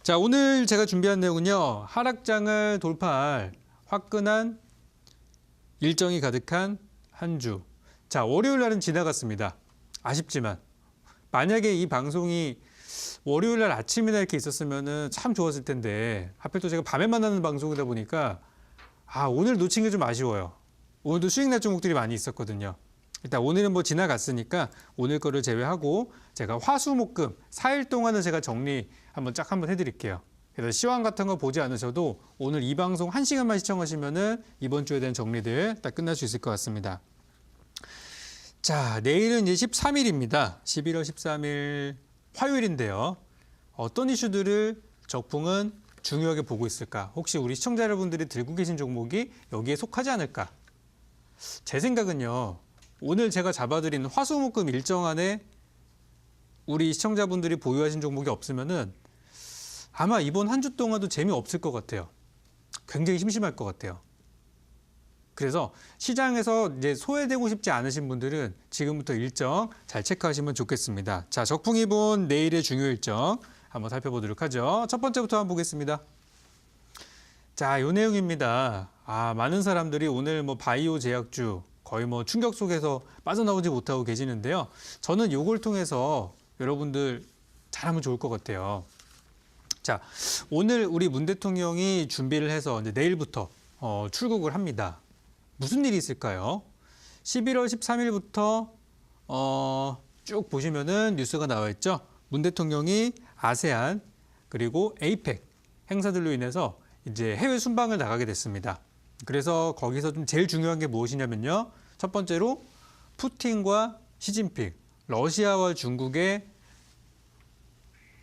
자, 오늘 제가 준비한 내용은요. 하락장을 돌파할 화끈한 일정이 가득한 한 주. 자, 월요일 날은 지나갔습니다. 아쉽지만 만약에 이 방송이 월요일 날 아침이나 이렇게 있었으면 참 좋았을 텐데 하필 또 제가 밤에 만나는 방송이다 보니까 오늘 놓친 게 좀 아쉬워요. 오늘도 수익 날 종목들이 많이 있었거든요. 일단 오늘은 뭐 지나갔으니까 오늘 거를 제외하고 제가 화수목금 4일 동안은 제가 정리 한번 해드릴게요. 그래서 시황 같은 거 보지 않으셔도 오늘 이 방송 1시간만 시청하시면은 이번 주에 대한 정리들 딱 끝날 수 있을 것 같습니다. 자, 내일은 이제 13일입니다. 11월 13일 화요일인데요. 어떤 이슈들을 적풍은 중요하게 보고 있을까? 혹시 우리 시청자 여러분들이 들고 계신 종목이 여기에 속하지 않을까? 제 생각은요. 오늘 제가 잡아드린 화수목금 일정 안에 우리 시청자분들이 보유하신 종목이 없으면은 아마 이번 한 주 동안도 재미없을 것 같아요. 굉장히 심심할 것 같아요. 그래서 시장에서 이제 소외되고 싶지 않으신 분들은 지금부터 일정 잘 체크하시면 좋겠습니다. 자, 적풍이 본 내일의 중요 일정 한번 살펴보도록 하죠. 첫 번째부터 한번 보겠습니다. 자, 요 내용입니다. 많은 사람들이 오늘 뭐 바이오 제약주 거의 뭐 충격 속에서 빠져나오지 못하고 계시는데요. 저는 요걸 통해서 여러분들 잘하면 좋을 것 같아요. 자, 오늘 우리 문 대통령이 준비를 해서 이제 내일부터 출국을 합니다. 무슨 일이 있을까요? 11월 13일부터 쭉 보시면은 뉴스가 나와 있죠. 문 대통령이 아세안 그리고 에이펙 행사들로 인해서 이제 해외 순방을 나가게 됐습니다. 그래서 거기서 좀 제일 중요한 게 무엇이냐면요. 첫 번째로 푸틴과 시진핑, 러시아와 중국의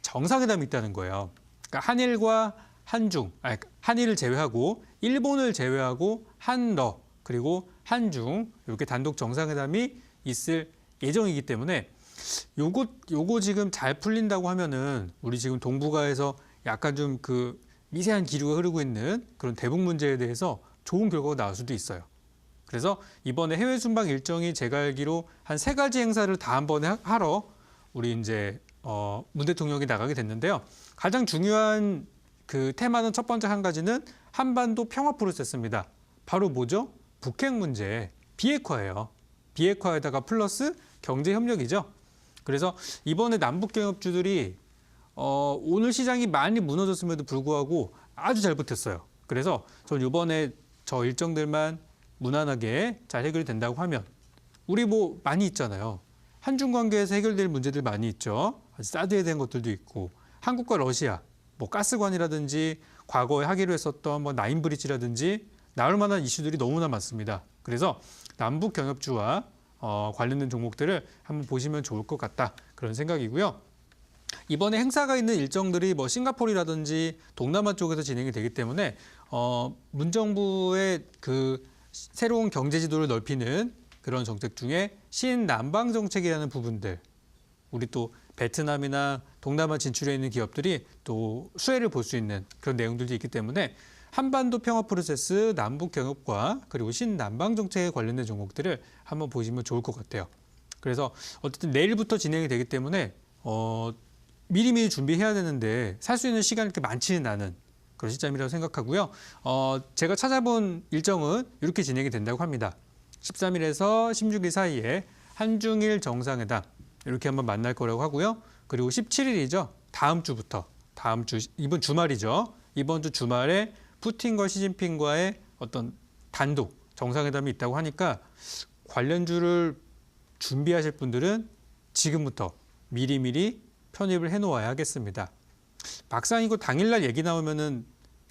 정상회담이 있다는 거예요. 그러니까 한일과 한중, 한일을 제외하고 일본을 제외하고 한러 그리고 한중 이렇게 단독 정상회담이 있을 예정이기 때문에 요거 지금 잘 풀린다고 하면은 우리 지금 동북아에서 약간 좀 그 미세한 기류가 흐르고 있는 그런 대북 문제에 대해서 좋은 결과가 나올 수도 있어요. 그래서 이번에 해외 순방 일정이 제가 알기로 한 3가지 행사를 다 한 번에 하러 우리 이제 문 대통령이 나가게 됐는데요. 가장 중요한 그 테마는 첫 번째 한 가지는 한반도 평화 프로세스입니다. 바로 뭐죠? 북핵 문제, 비핵화예요. 비핵화에다가 플러스 경제 협력이죠. 그래서 이번에 남북 경협주들이 오늘 시장이 많이 무너졌음에도 불구하고 아주 잘 버텼어요. 그래서 전 이번에 저 일정들만 무난하게 잘 해결이 된다고 하면 우리 뭐 많이 있잖아요. 한중 관계에서 해결될 문제들 많이 있죠. 사드에 대한 것들도 있고 한국과 러시아, 뭐 가스관이라든지 과거에 하기로 했었던 뭐 나인브리지라든지 나올 만한 이슈들이 너무나 많습니다. 그래서 남북 경협주와 관련된 종목들을 한번 보시면 좋을 것 같다. 그런 생각이고요. 이번에 행사가 있는 일정들이 뭐 싱가포르라든지 동남아 쪽에서 진행이 되기 때문에 문 정부의 그 새로운 경제 지도를 넓히는 그런 정책 중에 신남방 정책이라는 부분들 우리 또 베트남이나 동남아 진출해 있는 기업들이 또 수혜를 볼 수 있는 그런 내용들도 있기 때문에 한반도 평화 프로세스, 남북 경협과 그리고 신남방 정책에 관련된 종목들을 한번 보시면 좋을 것 같아요. 그래서 어쨌든 내일부터 진행이 되기 때문에 미리미리 준비해야 되는데 살 수 있는 시간이 그렇게 많지는 않은 그런 시점이라고 생각하고요. 제가 찾아본 일정은 이렇게 진행이 된다고 합니다. 13일에서 16일 사이에 한중일 정상회담 이렇게 한번 만날 거라고 하고요. 그리고 17일이죠. 다음 주부터 이번 주말이죠. 이번 주 주말에 푸틴과 시진핑과의 어떤 단독 정상회담이 있다고 하니까 관련주를 준비하실 분들은 지금부터 미리미리 편입을 해놓아야 하겠습니다. 막상 이거 당일날 얘기 나오면은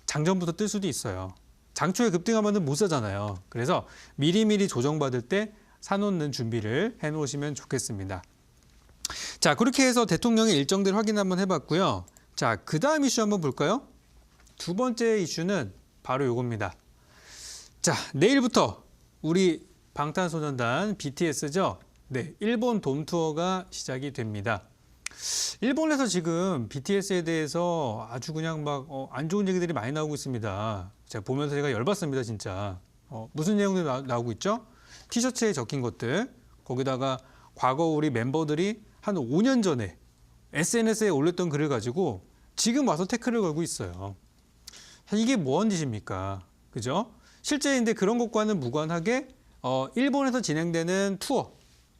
장전부터 뜰 수도 있어요. 장초에 급등하면은 못 사잖아요. 그래서 미리미리 조정받을 때 사놓는 준비를 해놓으시면 좋겠습니다. 자, 그렇게 해서 대통령의 일정들 확인 한번 해봤고요. 자, 그 다음 이슈 한번 볼까요? 두 번째 이슈는 바로 요겁니다. 자, 내일부터 우리 방탄소년단 BTS죠. 네, 일본 돔 투어가 시작이 됩니다. 일본에서 지금 BTS에 대해서 아주 그냥 막 안 좋은 얘기들이 많이 나오고 있습니다. 제가 보면서 제가 열받습니다, 진짜. 무슨 내용들이 나오고 있죠? 티셔츠에 적힌 것들, 거기다가 과거 우리 멤버들이 한 5년 전에 SNS에 올렸던 글을 가지고 지금 와서 태클을 걸고 있어요. 이게 뭐한 짓입니까? 그죠? 실제 근데 그런 것과는 무관하게 일본에서 진행되는 투어,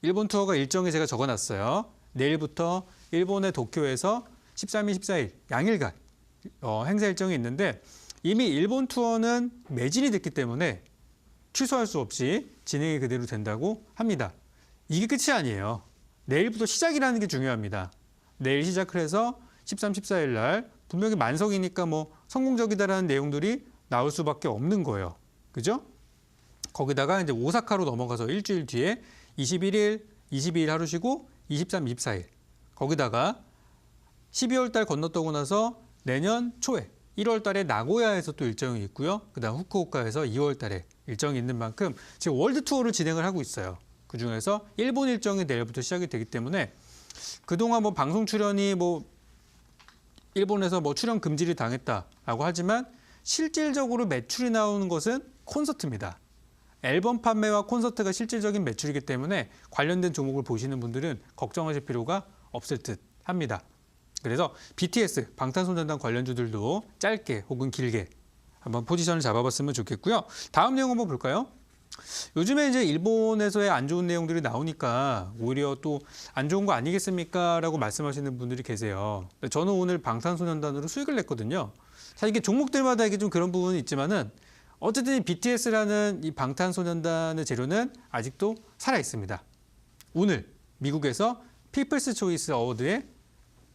일본 투어가 일정이 제가 적어놨어요. 내일부터 일본의 도쿄에서 13일, 14일 양일간 행사 일정이 있는데 이미 일본 투어는 매진이 됐기 때문에 취소할 수 없이 진행이 그대로 된다고 합니다. 이게 끝이 아니에요. 내일부터 시작이라는 게 중요합니다. 내일 시작을 해서 13, 14일 날 분명히 만석이니까 뭐 성공적이다라는 내용들이 나올 수밖에 없는 거예요. 그죠? 거기다가 이제 오사카로 넘어가서 일주일 뒤에 21일, 22일 하루 쉬고 23, 24일. 거기다가 12월 달 건너떠고 나서 내년 초에 1월 달에 나고야에서 또 일정이 있고요. 그다음 후쿠오카에서 2월 달에 일정이 있는 만큼 지금 월드 투어를 진행을 하고 있어요. 그중에서 일본 일정이 내일부터 시작이 되기 때문에 그동안 뭐 방송 출연이 뭐 일본에서 뭐 출연 금지를 당했다라고 하지만 실질적으로 매출이 나오는 것은 콘서트입니다. 앨범 판매와 콘서트가 실질적인 매출이기 때문에 관련된 종목을 보시는 분들은 걱정하실 필요가 없을 듯 합니다. 그래서 BTS, 방탄소년단 관련주들도 짧게 혹은 길게 한번 포지션을 잡아봤으면 좋겠고요. 다음 내용 한번 볼까요? 요즘에 이제 일본에서의 안 좋은 내용들이 나오니까 오히려 또 안 좋은 거 아니겠습니까? 라고 말씀하시는 분들이 계세요. 저는 오늘 방탄소년단으로 수익을 냈거든요. 사실 이게 종목들마다 이게 좀 그런 부분이 있지만은 어쨌든 이 BTS라는 이 방탄소년단의 재료는 아직도 살아 있습니다. 오늘 미국에서 피플스 초이스 어워드의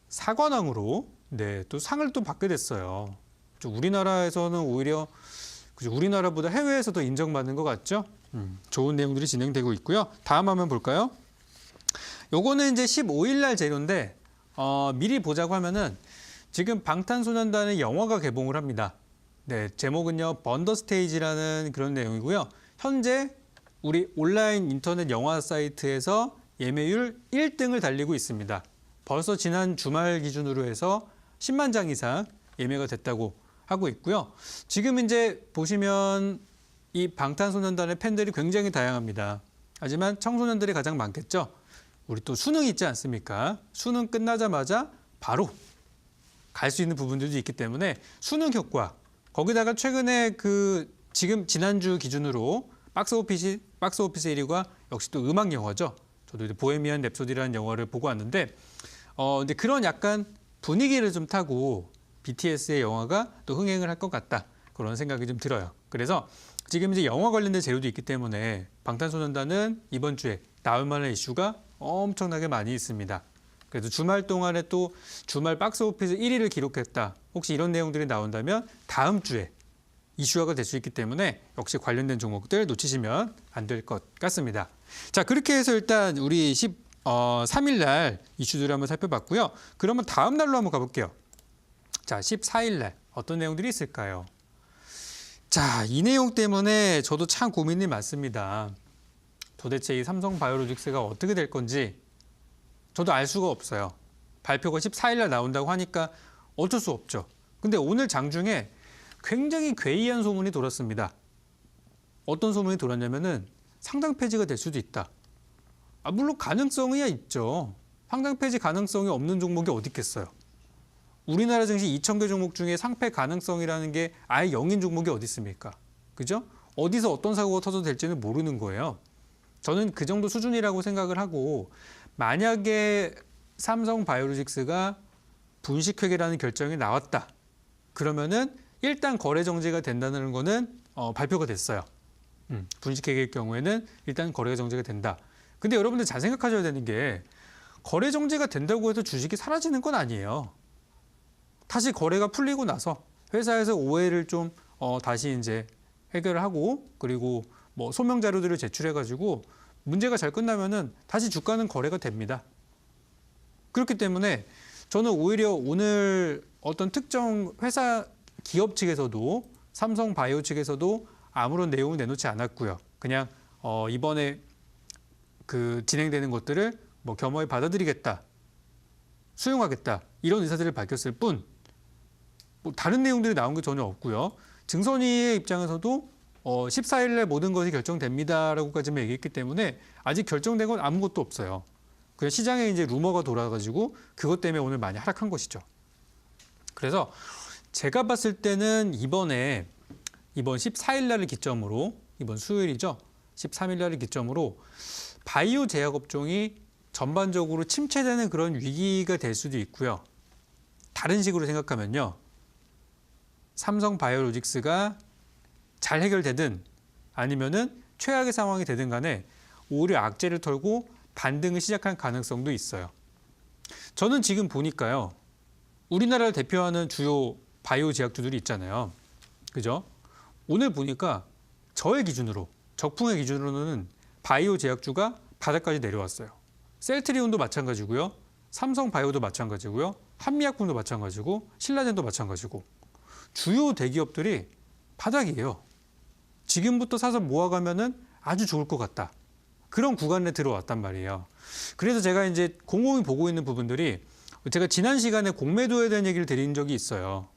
사관왕으로 또 상을 또 받게 됐어요. 우리나라에서는 오히려 우리나라보다 해외에서 더 인정받는 것 같죠? 좋은 내용들이 진행되고 있고요. 다음 화면 볼까요? 요거는 이제 15일 날 재료인데 미리 보자고 하면은 지금 방탄소년단의 영화가 개봉을 합니다. 네, 제목은요 번더스테이지라는 그런 내용이고요. 현재 우리 온라인 인터넷 영화 사이트에서 예매율 1등을 달리고 있습니다. 벌써 지난 주말 기준으로 해서 10만 장 이상 예매가 됐다고 하고 있고요. 지금 이제 보시면 이 방탄소년단의 팬들이 굉장히 다양합니다. 하지만 청소년들이 가장 많겠죠. 우리 또 수능 있지 않습니까? 수능 끝나자마자 바로 갈 수 있는 부분들도 있기 때문에 수능 효과, 거기다가 최근에 지금 지난주 기준으로 박스오피스 1위가 역시 또 음악 영화죠. 저도 이제 보헤미안 랩소디라는 영화를 보고 왔는데 근데 그런 약간 분위기를 좀 타고 BTS의 영화가 또 흥행을 할 것 같다. 그런 생각이 좀 들어요. 그래서 지금 이제 영화 관련된 재료도 있기 때문에 방탄소년단은 이번 주에 나올 만한 이슈가 엄청나게 많이 있습니다. 그래서 주말 동안에 또 주말 박스오피스 1위를 기록했다. 혹시 이런 내용들이 나온다면 다음 주에 이슈화가 될 수 있기 때문에 역시 관련된 종목들 놓치시면 안 될 것 같습니다. 자, 그렇게 해서 일단 우리 13일 날 이슈들을 한번 살펴봤고요. 그러면 다음 날로 한번 가볼게요. 자, 14일 날 어떤 내용들이 있을까요? 자, 이 내용 때문에 저도 참 고민이 많습니다. 도대체 이 삼성바이오로직스가 어떻게 될 건지 저도 알 수가 없어요. 발표가 14일 날 나온다고 하니까 어쩔 수 없죠. 근데 오늘 장중에 굉장히 괴이한 소문이 돌았습니다. 어떤 소문이 돌았냐면은 상장 폐지가 될 수도 있다. 물론 가능성이야 있죠. 상장 폐지 가능성이 없는 종목이 어디 있겠어요. 우리나라 증시 2,000개 종목 중에 상폐 가능성이라는 게 아예 0인 종목이 어디 있습니까? 그죠? 어디서 어떤 사고가 터져도 될지는 모르는 거예요. 저는 그 정도 수준이라고 생각을 하고 만약에 삼성바이오로직스가 분식회계라는 결정이 나왔다. 그러면은 일단 거래 정지가 된다는 거는 발표가 됐어요. 분식회계일 경우에는 일단 거래가 정지가 된다. 근데 여러분들 잘 생각하셔야 되는 게 거래 정지가 된다고 해서 주식이 사라지는 건 아니에요. 다시 거래가 풀리고 나서 회사에서 오해를 좀 다시 이제 해결을 하고 그리고 뭐 소명 자료들을 제출해가지고 문제가 잘 끝나면은 다시 주가는 거래가 됩니다. 그렇기 때문에 저는 오히려 오늘 어떤 특정 회사 기업 측에서도 삼성바이오 측에서도 아무런 내용을 내놓지 않았고요. 그냥 이번에 진행되는 것들을 뭐 겸허히 받아들이겠다, 수용하겠다 이런 의사들을 밝혔을 뿐 뭐 다른 내용들이 나온 게 전혀 없고요. 증선위의 입장에서도 14일에 모든 것이 결정됩니다라고까지만 얘기했기 때문에 아직 결정된 건 아무것도 없어요. 그냥 시장에 이제 루머가 돌아가지고 그것 때문에 오늘 많이 하락한 것이죠. 그래서 제가 봤을 때는 이번 14일 날을 기점으로, 이번 수요일이죠. 13일 날을 기점으로 바이오 제약 업종이 전반적으로 침체되는 그런 위기가 될 수도 있고요. 다른 식으로 생각하면요. 삼성 바이오로직스가 잘 해결되든 아니면은 최악의 상황이 되든 간에 오히려 악재를 털고 반등을 시작할 가능성도 있어요. 저는 지금 보니까요. 우리나라를 대표하는 주요 바이오 제약주들이 있잖아요. 그죠? 오늘 보니까 저의 기준으로, 적풍의 기준으로는 바이오 제약주가 바닥까지 내려왔어요. 셀트리온도 마찬가지고요. 삼성 바이오도 마찬가지고요. 한미약품도 마찬가지고 신라젠도 마찬가지고 주요 대기업들이 바닥이에요. 지금부터 사서 모아가면은 아주 좋을 것 같다. 그런 구간에 들어왔단 말이에요. 그래서 제가 이제 곰곰이 보고 있는 부분들이 제가 지난 시간에 공매도에 대한 얘기를 드린 적이 있어요.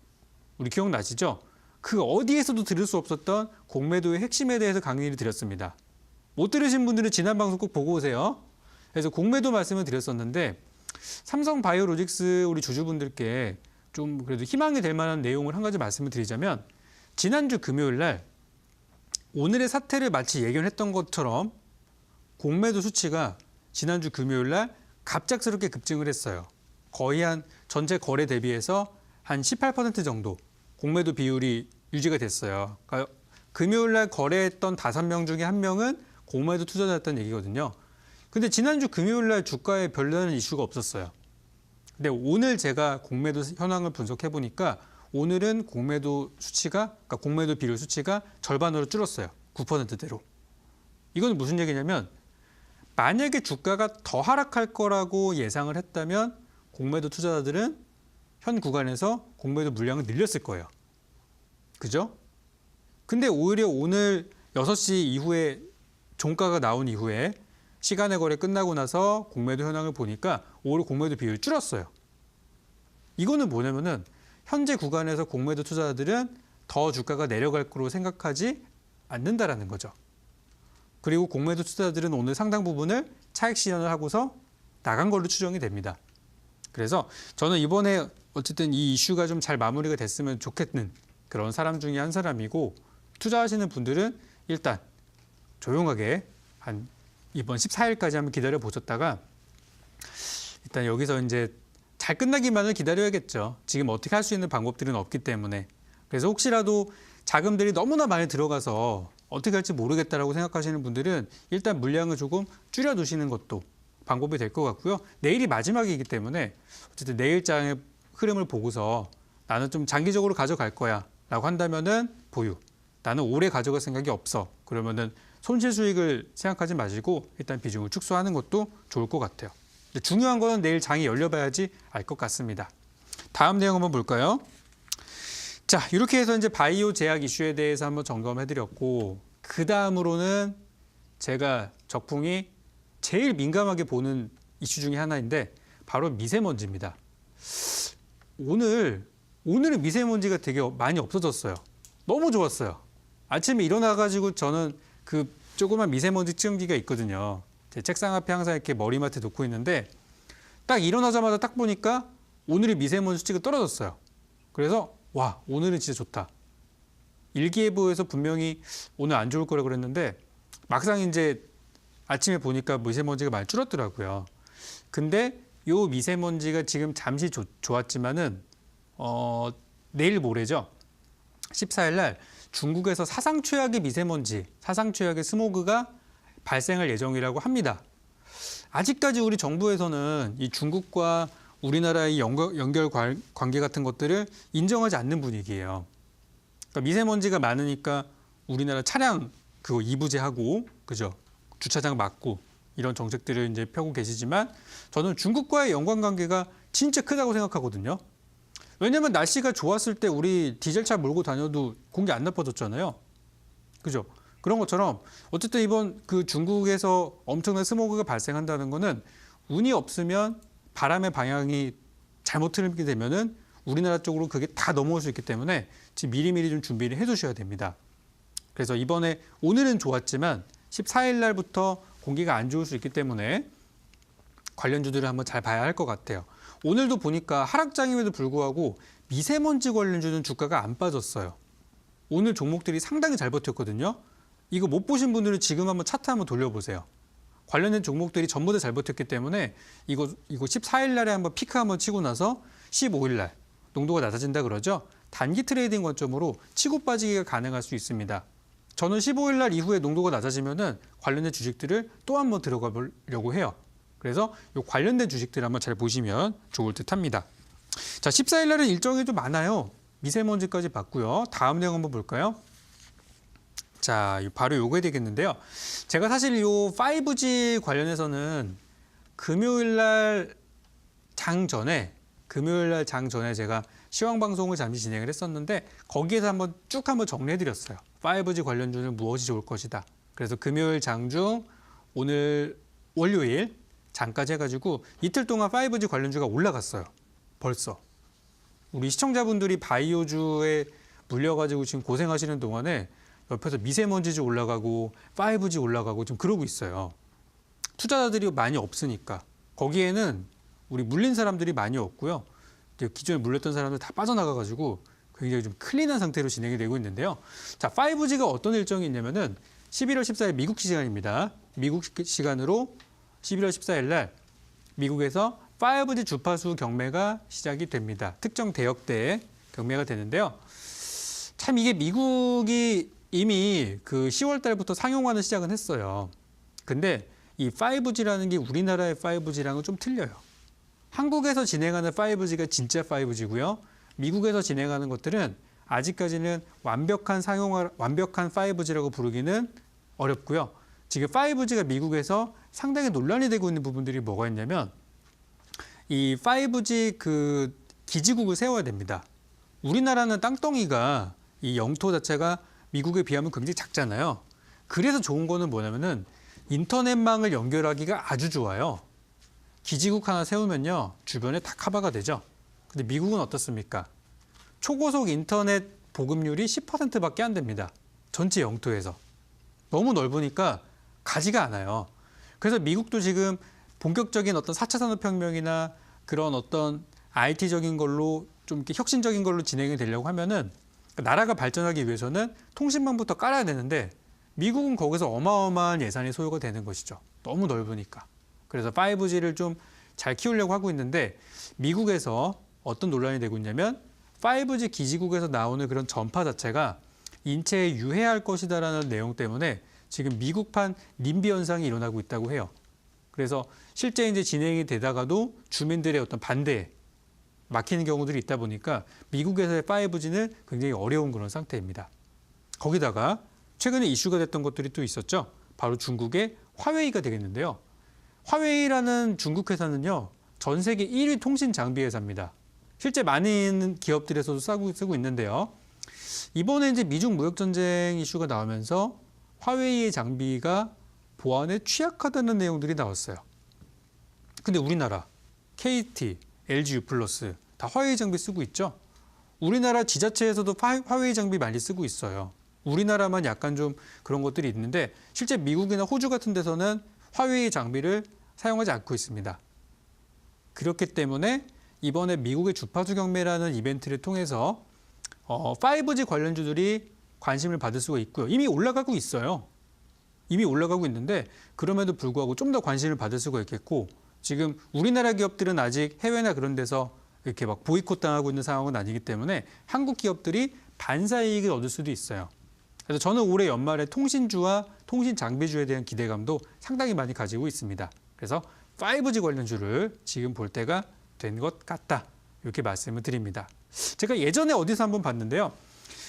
우리 기억나시죠? 그 어디에서도 들을 수 없었던 공매도의 핵심에 대해서 강의를 드렸습니다. 못 들으신 분들은 지난 방송 꼭 보고 오세요. 그래서 공매도 말씀을 드렸었는데 삼성 바이오로직스 우리 주주분들께 좀 그래도 희망이 될 만한 내용을 한 가지 말씀을 드리자면 지난주 금요일 날 오늘의 사태를 마치 예견했던 것처럼 공매도 수치가 지난주 금요일 날 갑작스럽게 급증을 했어요. 거의 한 전체 거래 대비해서 한 18% 정도 공매도 비율이 유지가 됐어요. 그러니까 금요일 날 거래했던 5명 중에 1명은 공매도 투자자였다는 얘기거든요. 근데 지난주 금요일 날 주가에 별다른 이슈가 없었어요. 근데 오늘 제가 공매도 현황을 분석해 보니까 오늘은 공매도 수치가, 그러니까 공매도 비율 수치가 절반으로 줄었어요. 9%대로. 이건 무슨 얘기냐면 만약에 주가가 더 하락할 거라고 예상을 했다면 공매도 투자자들은 현 구간에서 공매도 물량을 늘렸을 거예요. 그죠? 근데 오히려 오늘 6시 이후에 종가가 나온 이후에 시간의 거래 끝나고 나서 공매도 현황을 보니까 오히려 공매도 비율이 줄었어요. 이거는 뭐냐면은 현재 구간에서 공매도 투자자들은 더 주가가 내려갈 거로 생각하지 않는다라는 거죠. 그리고 공매도 투자자들은 오늘 상당 부분을 차익 실현을 하고서 나간 걸로 추정이 됩니다. 그래서 저는 이번에 어쨌든 이 이슈가 좀 잘 마무리가 됐으면 좋겠는 그런 사람 중에 한 사람이고 투자하시는 분들은 일단 조용하게 한 이번 14일까지 한번 기다려 보셨다가 일단 여기서 이제 잘 끝나기만을 기다려야겠죠. 지금 어떻게 할 수 있는 방법들은 없기 때문에. 그래서 혹시라도 자금들이 너무나 많이 들어가서 어떻게 할지 모르겠다라고 생각하시는 분들은 일단 물량을 조금 줄여두시는 것도 방법이 될 것 같고요. 내일이 마지막이기 때문에 어쨌든 내일장의 흐름을 보고서 나는 좀 장기적으로 가져갈 거야 라고 한다면은 보유. 나는 오래 가져갈 생각이 없어. 그러면은 손실 수익을 생각하지 마시고 일단 비중을 축소하는 것도 좋을 것 같아요. 중요한 거는 내일 장이 열려봐야지 알 것 같습니다. 다음 내용 한번 볼까요? 자, 이렇게 해서 이제 바이오 제약 이슈에 대해서 한번 점검해드렸고 그 다음으로는 제가 적풍이 제일 민감하게 보는 이슈 중에 하나인데 바로 미세먼지입니다. 오늘은 미세먼지가 되게 많이 없어졌어요. 너무 좋았어요. 아침에 일어나가지고 저는 그 조그만 미세먼지 측정기가 있거든요. 제 책상 앞에 항상 이렇게 머리맡에 놓고 있는데 딱 일어나자마자 딱 보니까 오늘의 미세먼지 수치가 떨어졌어요. 그래서 와, 오늘은 진짜 좋다. 일기예보에서 분명히 오늘 안 좋을 거라고 그랬는데 막상 이제 아침에 보니까 미세먼지가 많이 줄었더라고요. 근데 요 미세먼지가 지금 잠시 좋았지만은 내일 모레죠. 14일 날 중국에서 사상 최악의 미세먼지, 사상 최악의 스모그가 발생할 예정이라고 합니다. 아직까지 우리 정부에서는 이 중국과 우리나라의 연결 관계 같은 것들을 인정하지 않는 분위기예요. 그러니까 미세먼지가 많으니까 우리나라 차량 그거 이부제하고, 그죠? 주차장 막고 이런 정책들을 이제 펴고 계시지만 저는 중국과의 연관관계가 진짜 크다고 생각하거든요. 왜냐면 날씨가 좋았을 때 우리 디젤차 몰고 다녀도 공기 안 나빠졌잖아요. 그죠? 그런 것처럼 어쨌든 이번 그 중국에서 엄청난 스모그가 발생한다는 거는 운이 없으면 바람의 방향이 잘못 틀리게 되면은 우리나라 쪽으로 그게 다 넘어올 수 있기 때문에 지금 미리미리 좀 준비를 해 두셔야 됩니다. 그래서 이번에 오늘은 좋았지만 14일 날부터 공기가 안 좋을 수 있기 때문에 관련주들을 한번 잘 봐야 할 것 같아요. 오늘도 보니까 하락장임에도 불구하고 미세먼지 관련주는 주가가 안 빠졌어요. 오늘 종목들이 상당히 잘 버텼거든요. 이거 못 보신 분들은 지금 한번 차트 한번 돌려보세요. 관련된 종목들이 전부 다 잘 버텼기 때문에 이거 14일 날에 한번 피크 한번 치고 나서 15일 날 농도가 낮아진다 그러죠. 단기 트레이딩 관점으로 치고 빠지기가 가능할 수 있습니다. 저는 15일 날 이후에 농도가 낮아지면은 관련된 주식들을 또 한번 들어가 보려고 해요. 그래서 이 관련된 주식들 한번 잘 보시면 좋을 듯 합니다. 자, 14일 날은 일정이 좀 많아요. 미세먼지까지 봤고요. 다음 내용 한번 볼까요? 자, 바로 요게 되겠는데요. 제가 사실 요 5G 관련해서는 금요일 날 장 전에 제가 시황 방송을 잠시 진행을 했었는데 거기에서 한번 정리해 드렸어요. 5G 관련주는 무엇이 좋을 것이다. 그래서 금요일 장중 오늘 월요일 장까지 해가지고 이틀 동안 5G 관련주가 올라갔어요. 벌써. 우리 시청자분들이 바이오주에 물려가지고 지금 고생하시는 동안에 옆에서 미세먼지주 올라가고 5G 올라가고 좀 그러고 있어요. 투자자들이 많이 없으니까. 거기에는 우리 물린 사람들이 많이 없고요. 기존에 물렸던 사람들 다 빠져나가가지고 굉장히 좀 클린한 상태로 진행이 되고 있는데요. 자, 5G가 어떤 일정이 있냐면은 11월 14일 미국 시간입니다. 미국 시간으로 11월 14일 날 미국에서 5G 주파수 경매가 시작이 됩니다. 특정 대역대에 경매가 되는데요. 참 이게 미국이 이미 그 10월 달부터 상용화는 시작은 했어요. 근데 이 5G라는 게 우리나라의 5G랑은 좀 틀려요. 한국에서 진행하는 5G가 진짜 5G고요. 미국에서 진행하는 것들은 아직까지는 완벽한 5G라고 부르기는 어렵고요. 지금 5G가 미국에서 상당히 논란이 되고 있는 부분들이 뭐가 있냐면 이 5G 그 기지국을 세워야 됩니다. 우리나라는 땅덩이가 이 영토 자체가 미국에 비하면 굉장히 작잖아요. 그래서 좋은 거는 뭐냐면은 인터넷망을 연결하기가 아주 좋아요. 기지국 하나 세우면요. 주변에 다 커버가 되죠. 근데 미국은 어떻습니까? 초고속 인터넷 보급률이 10%밖에 안 됩니다. 전체 영토에서. 너무 넓으니까 가지가 않아요. 그래서 미국도 지금 본격적인 어떤 4차 산업혁명이나 그런 어떤 IT적인 걸로 좀 이렇게 혁신적인 걸로 진행이 되려고 하면은 나라가 발전하기 위해서는 통신망부터 깔아야 되는데 미국은 거기서 어마어마한 예산이 소요가 되는 것이죠. 너무 넓으니까. 그래서 5G를 좀 잘 키우려고 하고 있는데 미국에서 어떤 논란이 되고 있냐면 5G 기지국에서 나오는 그런 전파 자체가 인체에 유해할 것이다라는 내용 때문에 지금 미국판 님비 현상이 일어나고 있다고 해요. 그래서 실제 이제 진행이 되다가도 주민들의 어떤 반대에 막히는 경우들이 있다 보니까 미국에서의 5G는 굉장히 어려운 그런 상태입니다. 거기다가 최근에 이슈가 됐던 것들이 또 있었죠. 바로 중국의 화웨이가 되겠는데요. 화웨이라는 중국 회사는요. 전 세계 1위 통신 장비 회사입니다. 실제 많은 기업들에서도 쓰고 있는데요. 이번에 이제 미중 무역 전쟁 이슈가 나오면서 화웨이의 장비가 보안에 취약하다는 내용들이 나왔어요. 근데 우리나라 KT, LG U+, 다 화웨이 장비 쓰고 있죠. 우리나라 지자체에서도 화웨이 장비 많이 쓰고 있어요. 우리나라만 약간 좀 그런 것들이 있는데 실제 미국이나 호주 같은 데서는 화웨이 장비를 사용하지 않고 있습니다. 그렇기 때문에 이번에 미국의 주파수 경매라는 이벤트를 통해서 5G 관련주들이 관심을 받을 수가 있고요. 이미 올라가고 있어요. 이미 올라가고 있는데 그럼에도 불구하고 좀 더 관심을 받을 수가 있겠고 지금 우리나라 기업들은 아직 해외나 그런 데서 이렇게 막 보이콧 당하고 있는 상황은 아니기 때문에 한국 기업들이 반사이익을 얻을 수도 있어요. 그래서 저는 올해 연말에 통신주와 통신 장비주에 대한 기대감도 상당히 많이 가지고 있습니다. 그래서 5G 관련주를 지금 볼 때가 된 것 같다. 이렇게 말씀을 드립니다. 제가 예전에 어디서 한번 봤는데요.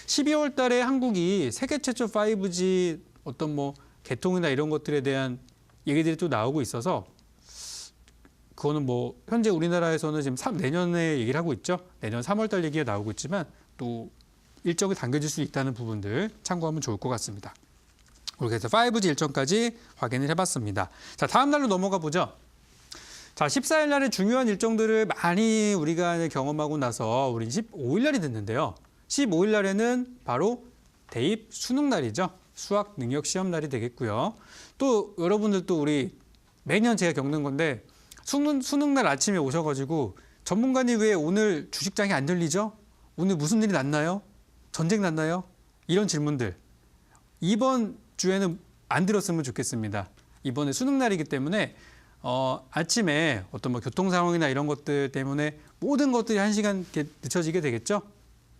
12월 달에 한국이 세계 최초 5G 어떤 뭐 개통이나 이런 것들에 대한 얘기들이 또 나오고 있어서 그거는 뭐 현재 우리나라에서는 지금 내년에 얘기를 하고 있죠. 내년 3월 달 얘기가 나오고 있지만 또 일정이 당겨질 수 있다는 부분들 참고하면 좋을 것 같습니다. 그렇게 해서 5G 일정까지 확인을 해봤습니다. 자, 다음 날로 넘어가 보죠. 자, 14일 날의 중요한 일정들을 많이 우리가 경험하고 나서 우리 15일 날이 됐는데요. 15일 날에는 바로 대입 수능 날이죠. 수학 능력 시험 날이 되겠고요. 또 여러분들도 우리 매년 제가 겪는 건데 수능 날 아침에 오셔가지고 전문가님 왜 오늘 주식장이 안 열리죠? 오늘 무슨 일이 났나요? 전쟁 났나요? 이런 질문들 이번 주에는 안 들었으면 좋겠습니다. 이번에 수능 날이기 때문에 아침에 어떤 뭐 교통 상황이나 이런 것들 때문에 모든 것들이 1시간 이렇게 늦춰지게 되겠죠.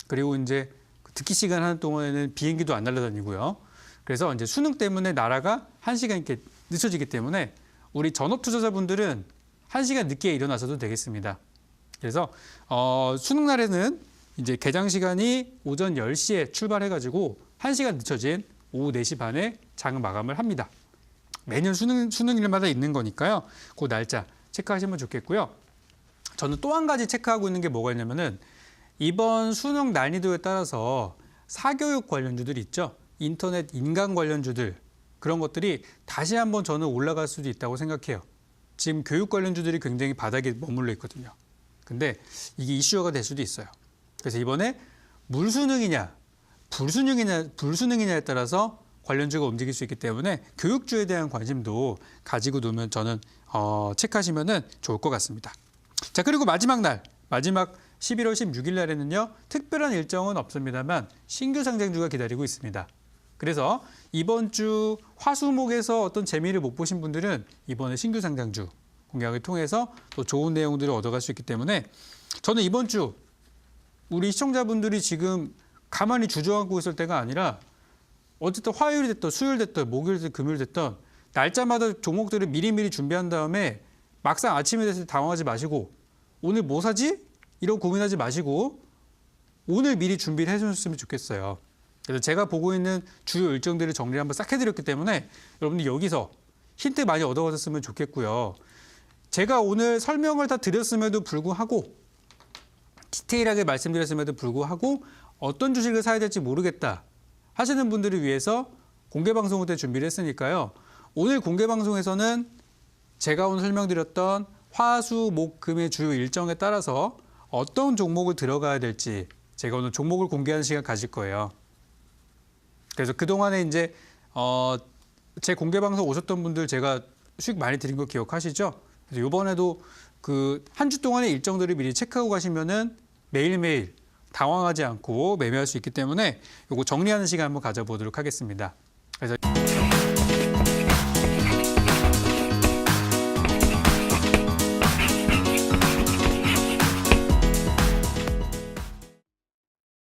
그리고 이제 듣기 시간 하는 동안에는 비행기도 안 날아다니고요. 그래서 이제 수능 때문에 나라가 1시간 이렇게 늦춰지기 때문에 우리 전업 투자자분들은 1시간 늦게 일어나셔도 되겠습니다. 그래서 수능 날에는 이제 개장 시간이 오전 10시에 출발해가지고 1시간 늦춰진 오후 4시 반에 장 마감을 합니다. 매년 수능일마다 있는 거니까요. 그 날짜 체크하시면 좋겠고요. 저는 또 한 가지 체크하고 있는 게 뭐가 있냐면은 이번 수능 난이도에 따라서 사교육 관련주들 있죠. 인터넷 인강 관련주들 그런 것들이 다시 한번 저는 올라갈 수도 있다고 생각해요. 지금 교육 관련주들이 굉장히 바닥에 머물러 있거든요. 근데 이게 이슈화가 될 수도 있어요. 그래서 이번에 물수능이냐 불수능이냐에 따라서 관련주가 움직일 수 있기 때문에 교육주에 대한 관심도 가지고 두면 저는 체크하시면 좋을 것 같습니다. 자, 그리고 마지막 11월 16일 날에는요. 특별한 일정은 없습니다만 신규 상장주가 기다리고 있습니다. 그래서 이번 주 화수목에서 어떤 재미를 못 보신 분들은 이번에 신규 상장주 공략을 통해서 또 좋은 내용들을 얻어갈 수 있기 때문에 저는 이번 주 우리 시청자분들이 지금 가만히 주저앉고 있을 때가 아니라 어쨌든 화요일이 됐든 수요일 됐든 목요일 됐든 금요일 됐든 날짜마다 종목들을 미리미리 준비한 다음에 막상 아침에 됐을 때 당황하지 마시고 오늘 뭐 사지? 이런 고민하지 마시고 오늘 미리 준비를 해주셨으면 좋겠어요. 그래서 제가 보고 있는 주요 일정들을 정리를 한번 싹 해드렸기 때문에 여러분들 여기서 힌트 많이 얻어가셨으면 좋겠고요. 제가 오늘 설명을 다 드렸음에도 불구하고 디테일하게 말씀드렸음에도 불구하고 어떤 주식을 사야 될지 모르겠다 하시는 분들을 위해서 공개방송을 때 준비를 했으니까요. 오늘 공개방송에서는 제가 오늘 설명드렸던 화, 수, 목, 금의 주요 일정에 따라서 어떤 종목을 들어가야 될지 제가 오늘 종목을 공개하는 시간 가질 거예요. 그래서 그동안에 이제 제 공개방송 오셨던 분들 제가 수익 많이 드린 거 기억하시죠? 그래서 이번에도 그 한 주 동안의 일정들을 미리 체크하고 가시면은 매일매일 당황하지 않고 매매할 수 있기 때문에 이거 정리하는 시간 한번 가져보도록 하겠습니다. 그래서